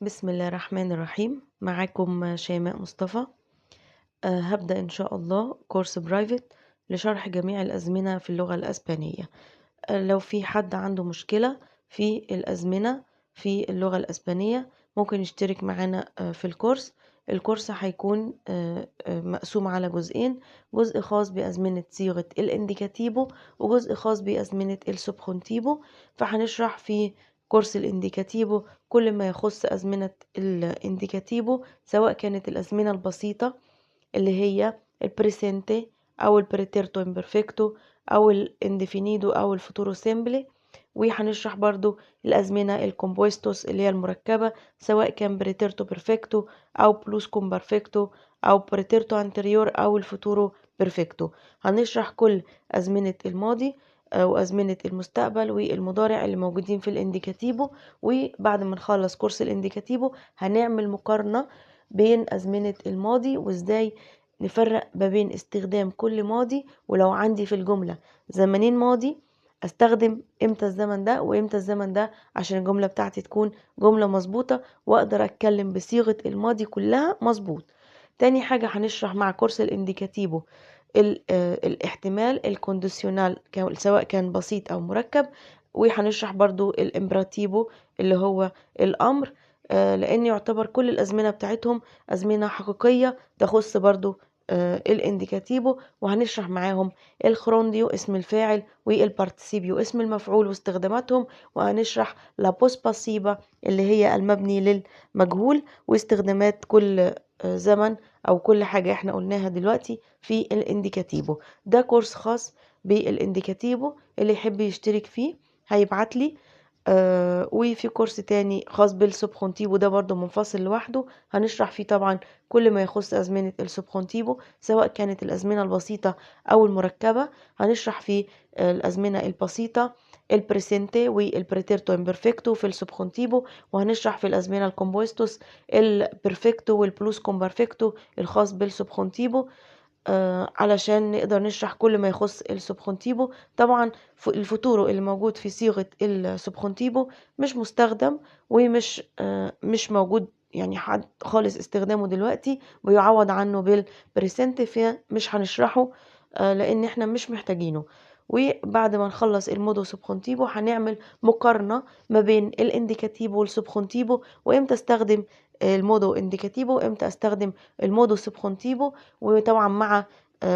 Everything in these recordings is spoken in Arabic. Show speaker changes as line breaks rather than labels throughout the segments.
بسم الله الرحمن الرحيم. معاكم شيماء مصطفى. هبدأ إن شاء الله كورس برايفت لشرح جميع الأزمنة في اللغة الأسبانية. لو في حد عنده مشكلة في الأزمنة في اللغة الأسبانية ممكن يشترك معانا في الكورس. الكورس هيكون مقسوم على جزئين: جزء خاص بأزمنة صيغة الانديكاتيفو وجزء خاص بأزمنة السبخونتيفو. فهنشرح في كورس الانديكاتيفو كل ما يخص أزمنة الانديكاتيفو، سواء كانت الأزمنة البسيطة اللي هي البريسنتي أو البريتيرتو امبرفكتو أو الانديفينيدو أو الفوتورو سيمبلي. وهنشرح برضو الأزمنة الكومبوستوس اللي هي المركبة، سواء كان بريتيرتو بيرفكتو أو بلوس كومبرفكتو أو بريتيرتو انتريور أو الفوتورو بيرفكتو. هنشرح كل أزمنة الماضي وأزمنة المستقبل والمضارع اللي موجودين في الانديكاتيفو. وبعد ما نخلص كورس الانديكاتيفو هنعمل مقارنة بين أزمنة الماضي وإزاي نفرق ما بين استخدام كل ماضي، ولو عندي في الجملة زمنين ماضي استخدم امتى الزمن ده وامتى الزمن ده عشان الجملة بتاعتي تكون جملة مظبوطة واقدر اتكلم بصيغة الماضي كلها مظبوط. تاني حاجة هنشرح مع كورس الانديكاتيفو الاحتمال الكونديشنال سواء كان بسيط او مركب. وهنشرح برضو الامبراتيفو اللي هو الامر، لان يعتبر كل الازمنة بتاعتهم ازمنة حقيقية تخص برضو الانديكاتيفو. وهنشرح معاهم الخرونديو اسم الفاعل والبارتيسيبيو اسم المفعول واستخداماتهم. وهنشرح لا بوس باسيبا اللي هي المبني للمجهول واستخدامات كل زمن او كل حاجة احنا قلناها دلوقتي في الانديكاتيفو. ده كورس خاص بالانديكاتيفو، اللي يحب يشترك فيه هيبعت لي. وفي كورس تاني خاص بالسبخونتيفو، ده برضو منفصل لوحده، هنشرح فيه طبعا كل ما يخص أزمنة السبخونتيفو سواء كانت الأزمنة البسيطة أو المركبة. هنشرح فيه الأزمنة البسيطة البريسنتي والبريتيرتو امبرفكتو في السبخونتيفو. وهنشرح في الأزمنة الكومبوستوس البرفكتو والبلوس كومبرفكتو الخاص بالسبخونتيفو، علشان نقدر نشرح كل ما يخص السبخونتيفو. طبعا الفوتورو اللي موجود في صيغة السبخونتيفو مش مستخدم ومش مش موجود يعني حد خالص استخدامه دلوقتي، بيعوض عنه بالبريسنت، فمش هنشرحه لان احنا مش محتاجينه. وبعد ما نخلص المودو سبخونتيفو هنعمل مقارنة ما بين الانديكاتيفو والسبخونتيفو، وامتى استخدم المودو انديكاتيفو وامتى استخدم المودو سبخونتيفو. وطبعا مع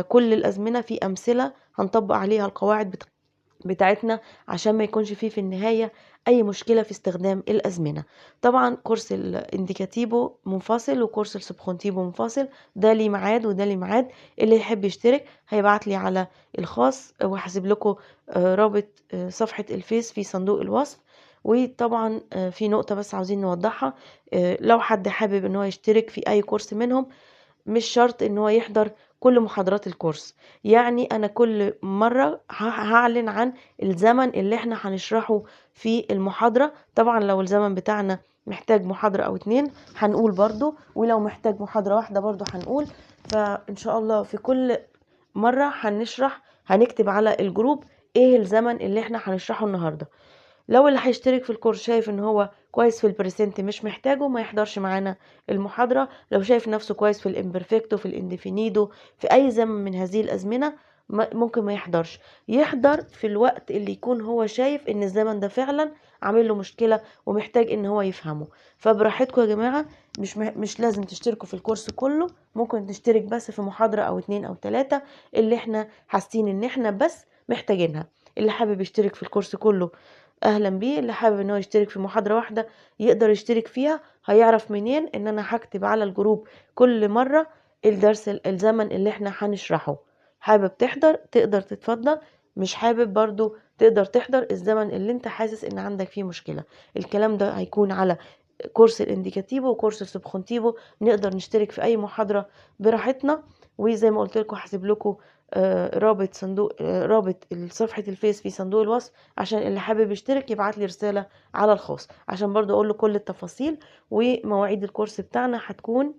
كل الأزمنة في أمثلة هنطبق عليها القواعد بتاعتنا عشان ما يكونش فيه في النهاية أي مشكلة في استخدام الأزمنة. طبعا كورس الانديكاتيفو منفصل وكورس السبخونتيفو منفصل، ده ليه ميعاد وده ليه ميعاد. اللي يحب يشترك هيبعت لي على الخاص وهسيب لكم رابط صفحة الفيس في صندوق الوصف. وطبعا في نقطة بس عاوزين نوضحها: لو حد حابب ان هو يشترك في اي كورس منهم مش شرط ان هو يحضر كل محاضرات الكورس. يعني انا كل مرة هعلن عن الزمن اللي احنا هنشرحه في المحاضرة. طبعا لو الزمن بتاعنا محتاج محاضرة او اتنين هنقول برضو، ولو محتاج محاضرة واحدة برضو هنقول. فان شاء الله في كل مرة هنشرح هنكتب على الجروب ايه الزمن اللي احنا هنشرحه النهاردة. لو اللي هيشترك في الكورس شايف ان هو كويس في البريسنت مش محتاجه ما يحضرش معانا المحاضرة. لو شايف نفسه كويس في الامبرفكتو في الانديفينيدو في اي زمن من هذه الازمنة ممكن ما يحضرش. يحضر في الوقت اللي يكون هو شايف ان الزمن ده فعلا عامل له مشكلة ومحتاج ان هو يفهمه. فبراحتكم يا جماعة، مش لازم تشتركوا في الكورس كله، ممكن تشترك بس في محاضرة او اتنين او تلاتة اللي احنا حاسين ان احنا بس محتاجينها. اللي حابب يشترك في الكورس كله اهلا بيه، اللي حابب ان هو يشترك في محاضرة واحدة يقدر يشترك فيها. هيعرف منين ان انا هكتب على الجروب كل مرة الدرس الزمن اللي احنا هنشرحه؟ حابب تحضر تقدر تتفضل، مش حابب برضو تقدر تحضر الزمن اللي انت حاسس ان عندك فيه مشكلة. الكلام ده هيكون على كورس الانديكاتيفو وكورس السبخونتيفو، نقدر نشترك في اي محاضرة براحتنا. وزي ما قلت لكم هسيب لكم رابط صندوق رابط صفحة الفيس في صندوق الوصف عشان اللي حابب يشترك يبعت لي رسالة على الخاص عشان برضو اقول له كل التفاصيل. ومواعيد الكورس بتاعنا هتكون: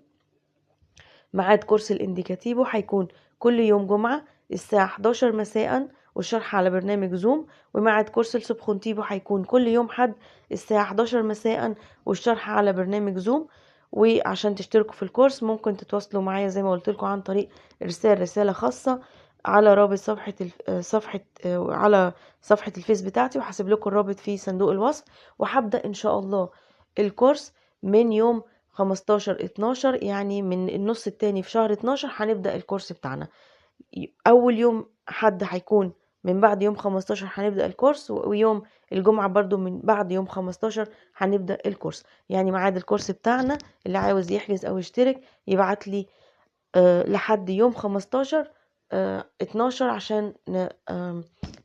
ميعاد كورس الانديكاتيفو هيكون كل يوم جمعة الساعة 11 مساء والشرح على برنامج زوم. وميعاد كورس السبخونتيفو هيكون كل يوم حد الساعة 11 مساء، والشرح على برنامج زوم. وعشان تشتركوا في الكورس ممكن تتواصلوا معايا زي ما قلت لكم عن طريق إرسال رسالة خاصة على رابط على صفحة الفيس بتاعتي، وهسيب لكم الرابط في صندوق الوصف. وهبدأ إن شاء الله الكورس من يوم 15/12، يعني من النص التاني في شهر 12 هنبدأ الكورس بتاعنا. أول يوم حد هيكون من بعد يوم 15 هنبدأ الكورس، ويوم الجمعة برضو من بعد يوم 15 هنبدأ الكورس. يعني ميعاد الكورس بتاعنا اللي عاوز يحجز أو يشترك يبعت لي لحد يوم 15 12 عشان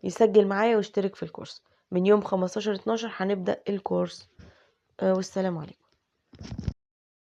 يسجل معايا ويشترك في الكورس. من يوم 15/12 هنبدأ الكورس. والسلام عليكم.